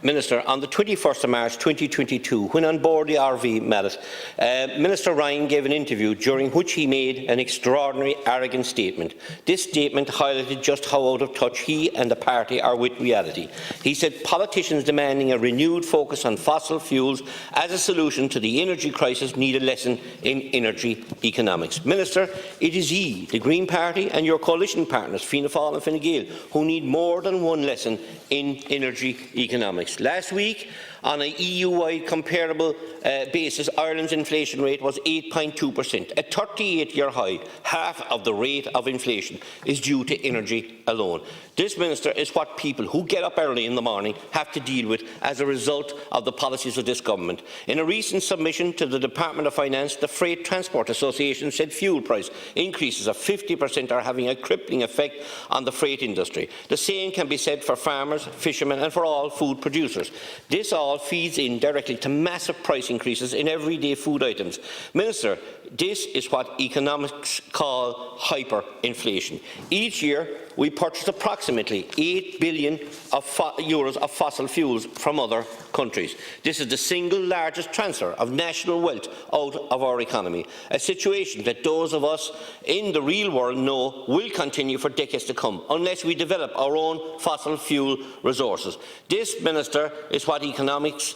Minister, on the 21st of March 2022, when on board the RV Mallet, Minister Ryan gave an interview during which he made an extraordinary, arrogant statement. This statement highlighted just how out of touch he and the party are with reality. He said politicians demanding a renewed focus on fossil fuels as a solution to the energy crisis need a lesson in energy economics. Minister, it is ye, the Green Party, and your coalition partners, Fianna Fáil and Fine Gael, who need more than one lesson in energy economics. Last week, on an EU-wide comparable basis, Ireland's inflation rate was 8.2%, a 38-year high. Half of the rate of inflation is due to energy alone. This, Minister, is what people who get up early in the morning have to deal with as a result of the policies of this government. In a recent submission to the Department of Finance, the Freight Transport Association said fuel price increases of 50% are having a crippling effect on the freight industry. The same can be said for farmers, fishermen and for all food producers. This all feeds in directly to massive price increases in everyday food items. Minister, this is what economics call hyperinflation. Each year, we purchase approximately €8 billion of fossil fuels from other countries. This is the single largest transfer of national wealth out of our economy, a situation that those of us in the real world know will continue for decades to come unless we develop our own fossil fuel resources. This, Minister, is what economists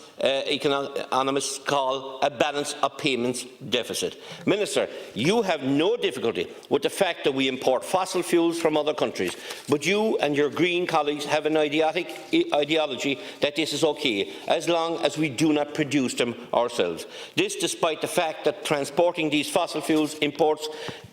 call a balance of payments deficit. Minister, you have no difficulty with the fact that we import fossil fuels from other countries, but you and your Green colleagues have an ideology that this is okay, as long as we do not produce them ourselves. This despite the fact that transporting these fossil fuels imports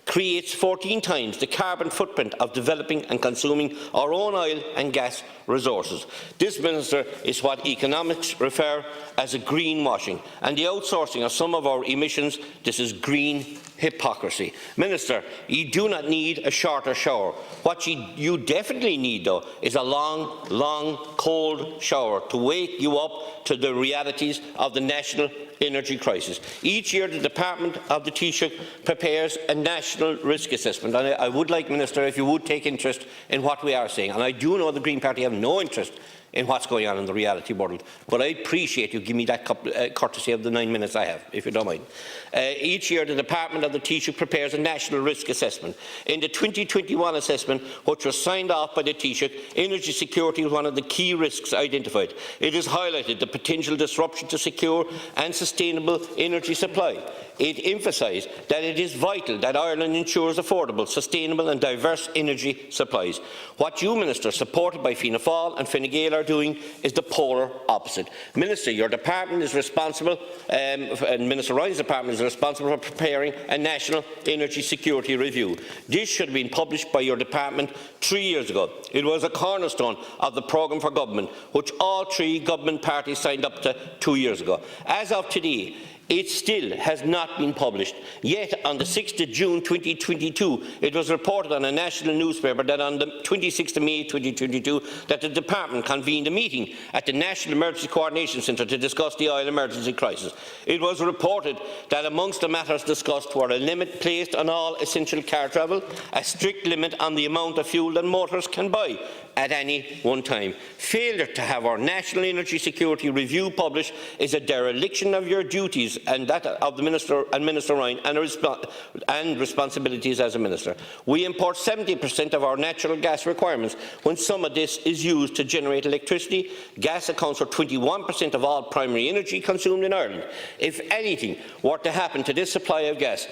creates 14 times the carbon footprint of developing and consuming our own oil and gas resources. This, Minister, is what economics refer as a greenwashing, and the outsourcing of some of our emissions. This is green hypocrisy. Minister, you do not need a shorter shower. What you definitely need, though, is a long, cold shower to wake you up to the realities of the national energy crisis. Each year, the Department of the Taoiseach prepares a national risk assessment. And I would like, Minister, if you would take interest in what we are saying. And I do know the Green Party have no interest in what's going on in the reality world, but I appreciate you give me that courtesy of the 9 minutes I have, if you don't mind. Each year, the Department of the Taoiseach prepares a national risk assessment. In the 2021 assessment, which was signed off by the Taoiseach, energy security was one of the key risks identified. It has highlighted the potential disruption to secure and sustainable energy supply. It emphasised that it is vital that Ireland ensures affordable, sustainable and diverse energy supplies. What you, Minister, supported by Fianna Fáil and Fine Gael, are doing is the polar opposite. Minister, your department is responsible, and Minister Ryan's department is responsible for preparing a national energy security review. This should have been published by your department 3 years ago. It was a cornerstone of the programme for government, which all three government parties signed up to 2 years ago. As of today, it still has not been published. Yet, on the 6th of June 2022, it was reported on a national newspaper that on the 26th of May 2022 that the department convened a meeting at the National Emergency Coordination Centre to discuss the oil emergency crisis. It was reported that amongst the matters discussed were a limit placed on all essential car travel, a strict limit on the amount of fuel that motorists can buy at any one time. Failure to have our National Energy Security Review published is a dereliction of your duties and that of the Minister and Minister Ryan and responsibilities as a Minister. We import 70% of our natural gas requirements when some of this is used to generate electricity. Gas accounts for 21% of all primary energy consumed in Ireland. If anything were to happen to this supply of gas,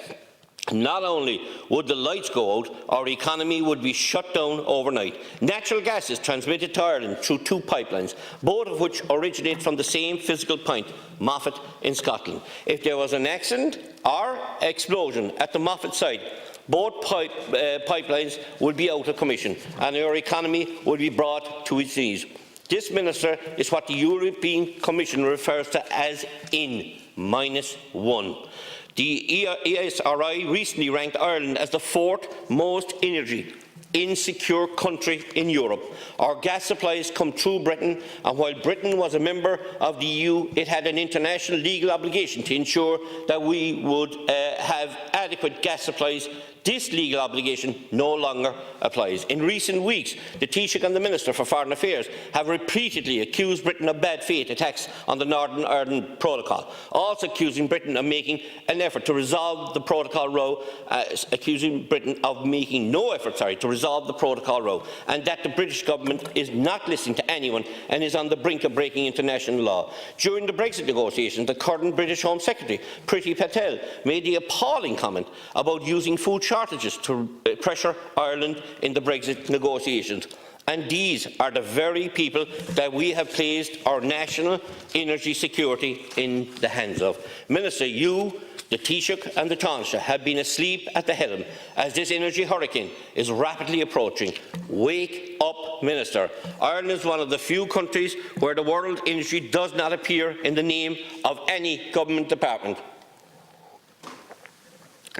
not only would the lights go out, our economy would be shut down overnight. Natural gas is transmitted to Ireland through 2 pipelines, both of which originate from the same physical point, Moffat in Scotland. If there was an accident or explosion at the Moffat site, both pipelines would be out of commission and our economy would be brought to its knees. This, Minister, is what the European Commission refers to as N-1. The ESRI recently ranked Ireland as the 4th most energy insecure country in Europe. Our gas supplies come through Britain, and while Britain was a member of the EU, it had an international legal obligation to ensure that we would have adequate gas supplies This legal obligation no longer applies. In recent weeks, the Taoiseach and the Minister for Foreign Affairs have repeatedly accused Britain of bad faith attacks on the Northern Ireland Protocol, also accusing Britain of making an effort to resolve the protocol row, accusing Britain of making no effort to resolve the protocol row, and that the British government is not listening to anyone and is on the brink of breaking international law. During the Brexit negotiations, the current British Home Secretary, Priti Patel, made the appalling comment about using food shortages to pressure Ireland in the Brexit negotiations. And these are the very people that we have placed our national energy security in the hands of. Minister, you, the Taoiseach and the Taoiseach have been asleep at the helm as this energy hurricane is rapidly approaching. Wake up, Minister. Ireland is one of the few countries where the world energy does not appear in the name of any government department.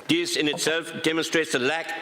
This in itself demonstrates the lack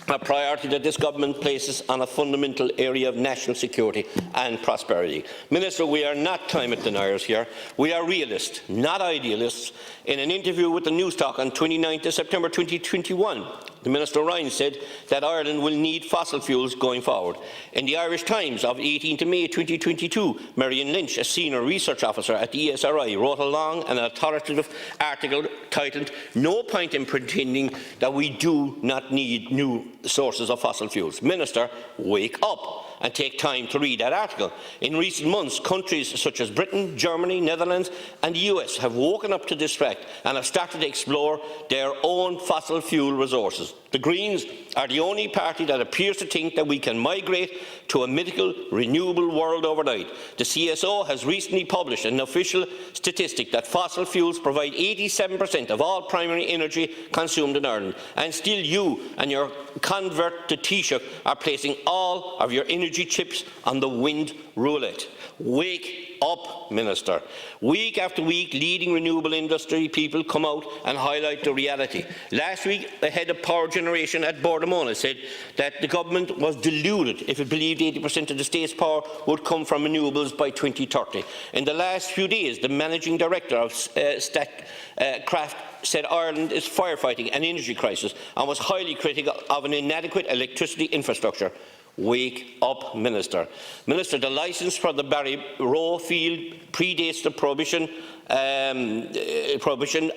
of priority that this government places on a fundamental area of national security and prosperity. Minister, we are not climate deniers here. We are realists, not idealists. In an interview with the Newstalk on 29 September 2021, the Minister Ryan said that Ireland will need fossil fuels going forward. In the Irish Times of 18 May 2022, Marion Lynch, a senior research officer at the ESRI, wrote a long and authoritative article titled "No Point in Pretending that we do not need new sources of fossil fuels." Minister, wake up and take time to read that article. In recent months, countries such as Britain, Germany, Netherlands and the US have woken up to this fact and have started to explore their own fossil fuel resources. The Greens are the only party that appears to think that we can migrate to a mythical, renewable world overnight. The CSO has recently published an official statistic that fossil fuels provide 87% of all primary energy consumed in Ireland, and still you and your convert to Taoiseach are placing all of your energy chips on the wind roulette. Wake up, Minister. Week after week, leading renewable industry people come out and highlight the reality. Last week, the head of power generation at Bordemona said that the government was deluded if it believed 80% of the state's power would come from renewables by 2030. In the last few days, the managing director of Statkraft said Ireland is firefighting an energy crisis and was highly critical of an inadequate electricity infrastructure. Wake up, Minister. Minister, the licence for the Barry Rowe field predates the prohibition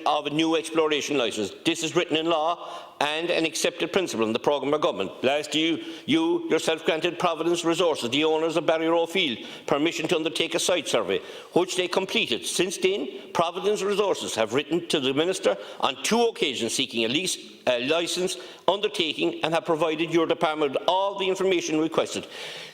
of a new exploration licence. This is written in law and an accepted principle in the programme of government. Last year, you yourself granted Providence Resources, the owners of Barry Rowe field, permission to undertake a site survey, which they completed. Since then, Providence Resources have written to the Minister on 2 occasions seeking a licence undertaking and have provided your department with all the information requested.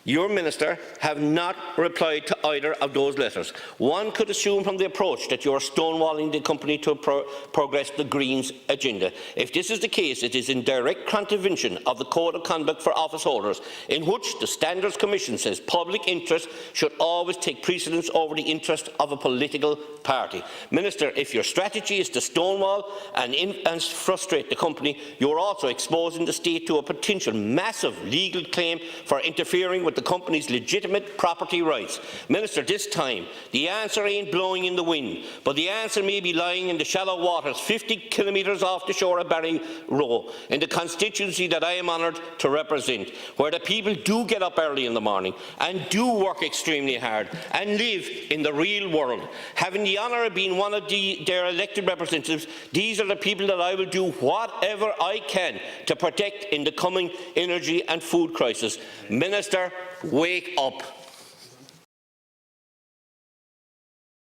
Your Minister have not replied to either of those letters. One could assume from the approach that you are stonewalling the company to progress the Greens' agenda. If this is the case, it is in direct contravention of the Code of Conduct for Office Holders, in which the Standards Commission says public interest should always take precedence over the interest of a political party. Minister, if your strategy is to stonewall and frustrate the company, you are also exposing the state to a potential massive legal claim for interfering with the company's legitimate property rights. Minister, this time, the answer ain't blowing in the wind, but the answer may be lying in the shallow waters 50 kilometres off the shore of Barry Rowe, in the constituency that I am honoured to represent, where the people do get up early in the morning and do work extremely hard and live in the real world. Having the honour of being one of their elected representatives, these are the people that I will do whatever I can to protect in the coming energy and food crisis. Minister, wake up.